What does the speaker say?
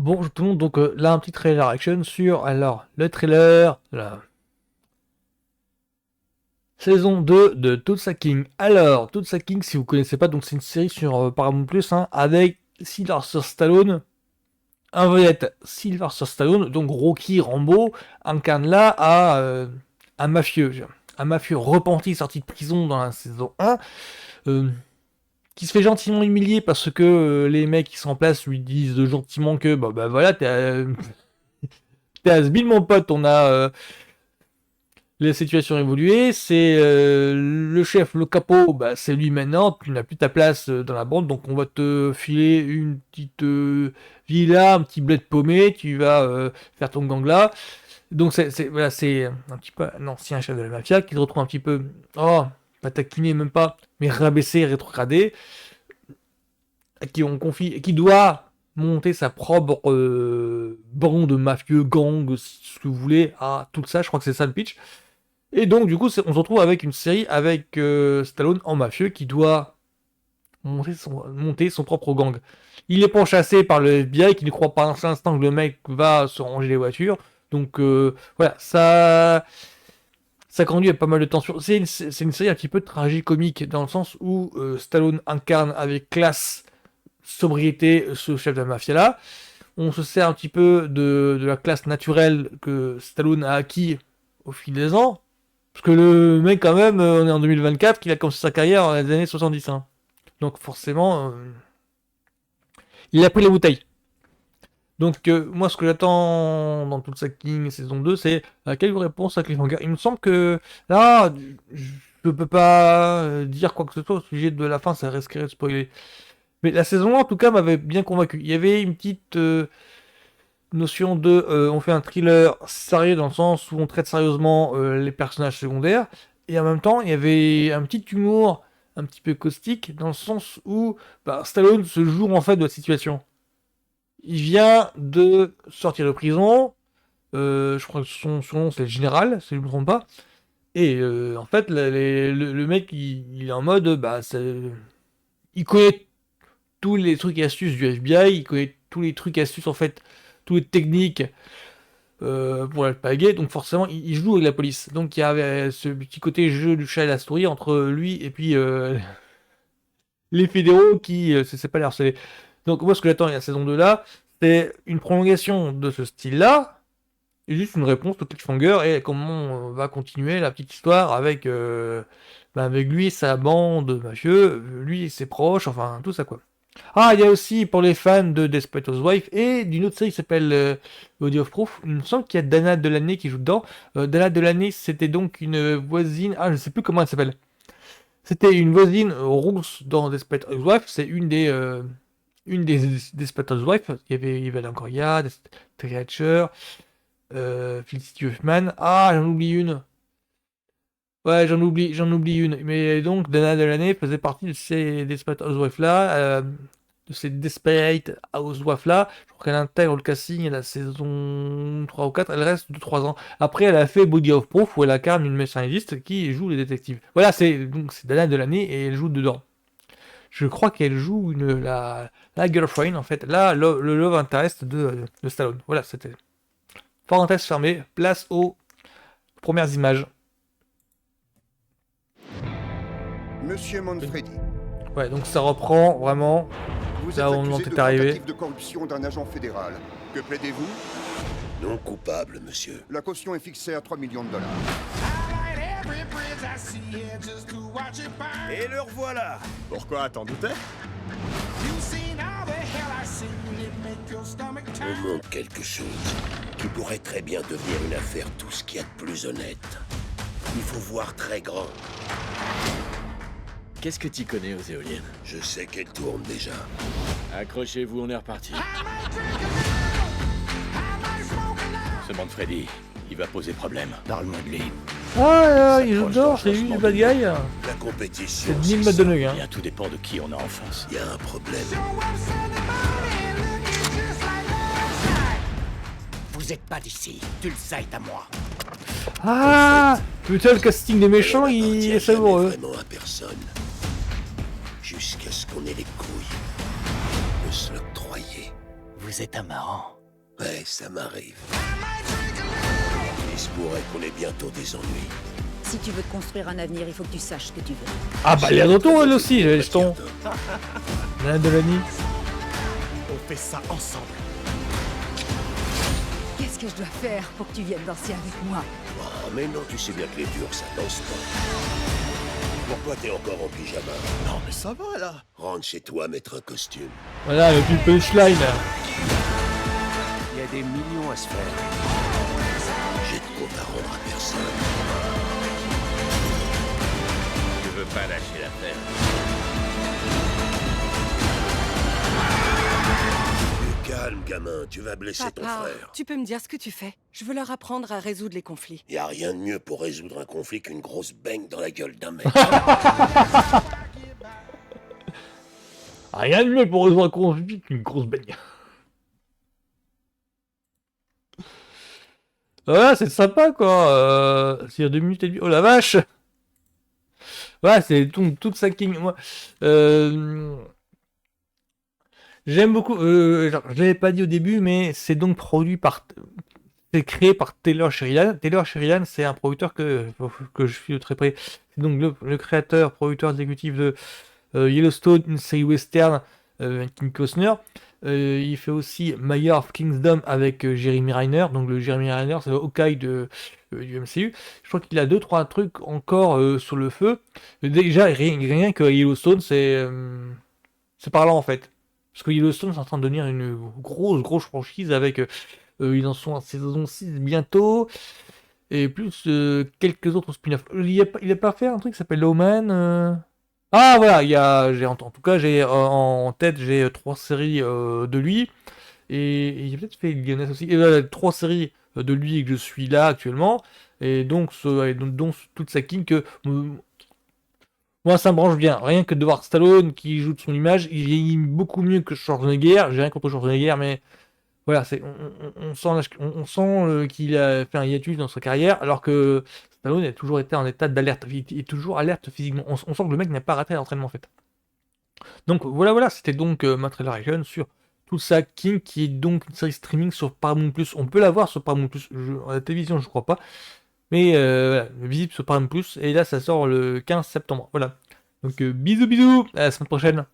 Bonjour tout le monde, donc là un petit trailer action sur le trailer de la saison 2 de Tulsa King. Alors, Tulsa King, si vous connaissez pas, donc c'est une série sur Paramount Plus avec Sylvester Stallone, un vedette Sylvester Stallone, donc Rocky Rambo, incarne là un mafieux repenti sorti de prison dans la saison 1, euh, qui se fait gentiment humilier parce que les mecs qui sont en place lui disent gentiment que bah voilà, t'es has-been, mon pote, on a la situation a évolué, c'est le chef, le capot, bah c'est lui maintenant, tu n'as plus ta place dans la bande, donc on va te filer une petite villa, un petit bled paumé, tu vas faire ton gang là. Donc voilà, c'est un petit peu un ancien chef de la mafia qui se retrouve un petit peu, oh, pas taquiné même pas, mais rabaissé, rétrogradé, à qui on confie, qui doit monter sa propre bande mafieux, gang, ce que vous voulez, tout ça, je crois que c'est ça le pitch. Et donc, du coup, on se retrouve avec une série avec Stallone en mafieux qui doit monter son propre gang. Il est pourchassé par le FBI qui ne croit pas un seul instant que le mec va se ranger les voitures. Donc, voilà, ça conduit à pas mal de tensions. C'est une série un petit peu tragique-comique dans le sens où Stallone incarne avec classe, sobriété ce chef de la mafia là. On se sert un petit peu de la classe naturelle que Stallone a acquis au fil des ans. Parce que le mec, quand même, on est en 2024, qu'il a commencé sa carrière dans les années 70. Hein. Donc forcément, il a pris la bouteille. Donc moi, ce que j'attends dans toute sa King saison 2, c'est quelle réponse à Cliffhanger. Il me semble que là, je peux pas dire quoi que ce soit au sujet de la fin, ça risquerait de spoiler. Mais la saison 1, en tout cas, m'avait bien convaincu. Il y avait une petite notion de on fait un thriller sérieux dans le sens où on traite sérieusement les personnages secondaires, et en même temps il y avait un petit humour un petit peu caustique dans le sens où Stallone se joue en fait de la situation. Il vient de sortir de prison, je crois que son nom c'est le général, si je ne me trompe pas, et en fait le mec il est en mode il connaît tous les trucs et astuces du FBI, il connaît tous les trucs et astuces en fait, toutes les techniques pour la paguer, donc forcément il joue avec la police. Donc il y avait ce petit côté jeu du chat et la souris entre lui et puis les fédéraux qui c'est pas les harceler. Donc moi ce que j'attends à la saison 2 là, c'est une prolongation de ce style-là, et juste une réponse au cliffhanger et comment on va continuer la petite histoire avec lui, sa bande mafieux, lui et ses proches, enfin tout ça quoi. Ah, il y a aussi pour les fans de Desperate Housewives et d'une autre série qui s'appelle Body of Proof. Il me semble qu'il y a Dana Delanney qui joue dedans. Dana Delanney, c'était donc une voisine. Ah, je sais plus comment elle s'appelle. C'était une voisine rousse dans Desperate Housewives. C'est une des Desperate Housewives. Il y avait Longoria, Terry Hatcher, Felicity Huffman. Ah, j'en oublie une. Ouais, j'en oublie une. Mais donc, Dana Delanney faisait partie de ces Desperate Housewives là, de ces Desperate Housewives là. Je crois qu'elle intègre le casting à la saison 3 ou 4. Elle reste de 3 ans. Après, elle a fait Body of Proof où elle incarne une médecin-légiste qui joue les détectives. Voilà, c'est Dana Delanney et elle joue dedans. Je crois qu'elle joue la girlfriend en fait. Là, le love interest de Stallone. Voilà, c'était. Parenthèse fermée. Place aux premières images. Monsieur Manfredi, Ouais, donc ça reprend vraiment vous êtes là où on en accusé de est arrivé. tentative de corruption d'un agent fédéral. Que plaidez-vous? Non coupable, monsieur. La caution est fixée à 3 millions de dollars. Et le revoilà. Pourquoi, t'en doutais? On montre quelque chose qui pourrait très bien devenir une affaire tout ce qu'il y a de plus honnête. Il faut voir très grand. Qu'est-ce que t'y connais aux éoliennes? Je sais qu'elle tourne déjà. Accrochez-vous, on est reparti. Ce Manfredi, il va poser problème. Parle-moi de lui. Ah, il joue dehors, c'est lui le bad guy. La compétition, C'est Neil ça. Madonneuil, hein. Bien, tout dépend de qui on a en face. Il y a un problème. Vous êtes pas d'ici, Tulsa est à moi. Ah, putain, le casting des méchants, Elle il n'appartient est savoureux. jamais vraiment à personne. Jusqu'à ce qu'on ait les couilles de se l'octroyer. Vous êtes un marrant. Ouais, ça m'arrive. Il se pourrait qu'on ait bientôt des ennuis. Si tu veux te construire un avenir, il faut que tu saches ce que tu veux. Ah bah, elle est de retour, elle aussi, j'ai les jetons. Madame Delany. On fait ça ensemble. Qu'est-ce que je dois faire pour que tu viennes danser avec moi? Ah, mais non, tu sais bien que les durs, ça danse pas. Pourquoi t'es encore en pyjama? Non, mais ça va, là. Rentre chez toi mettre un costume. Voilà, le plus punchline. Il y a des millions à se faire. J'ai de compte à rendre à personne. Je veux pas lâcher l'affaire. Du calme, gamin, tu vas blesser ton Papa, frère. tu peux me dire ce que tu fais? Je veux leur apprendre à résoudre les conflits. Y a rien de mieux pour résoudre un conflit qu'une grosse baigne dans la gueule d'un mec. Rien de mieux pour résoudre un conflit qu'une grosse baigne. Voilà, c'est sympa quoi. C'est 2 minutes et demie. Oh la vache! Ouais, c'est toute sa king. Moi, j'aime beaucoup. Genre, je l'avais pas dit au début, mais c'est donc produit par. C'est créé par Taylor Sheridan. Taylor Sheridan, c'est un producteur que je suis de très près. C'est donc le créateur, producteur exécutif de Yellowstone, une série western avec Kim Costner. Il fait aussi Mayor of Kingdom avec Jeremy Renner. Donc le Jeremy Renner, c'est le Hawkeye du MCU. Je crois qu'il a 2-3 trucs encore sur le feu. Déjà, rien que Yellowstone, c'est parlant en fait. Parce que Yellowstone, c'est en train de devenir une grosse franchise avec... ils en sont à saison 6 bientôt. Et plus quelques autres spin-offs. Il a pas fait un truc qui s'appelle Lawman Ah voilà, en tout cas, j'ai en tête, j'ai 3 séries de lui. Et il a peut-être fait Lyoness aussi. Et voilà, 3 séries de lui que je suis là actuellement. Et donc, donc toute sa king que... moi, ça me branche bien. Rien que de voir Stallone qui joue de son image, il vieillit beaucoup mieux que Schwarzenegger. J'ai rien contre Schwarzenegger, mais voilà, on sent qu'il a fait un hiatus dans sa carrière, alors que Stallone a toujours été en état d'alerte. Il est toujours alerte physiquement. On sent que le mec n'a pas raté l'entraînement en fait. Donc voilà, c'était donc ma trailer action sur toute sa king, qui est donc une série streaming sur Paramount+. On peut la voir sur Paramount+. À la télévision, je crois pas. Mais voilà, visible sur Paramount+. Et là, ça sort le 15 septembre. Voilà. Donc bisous, à la semaine prochaine.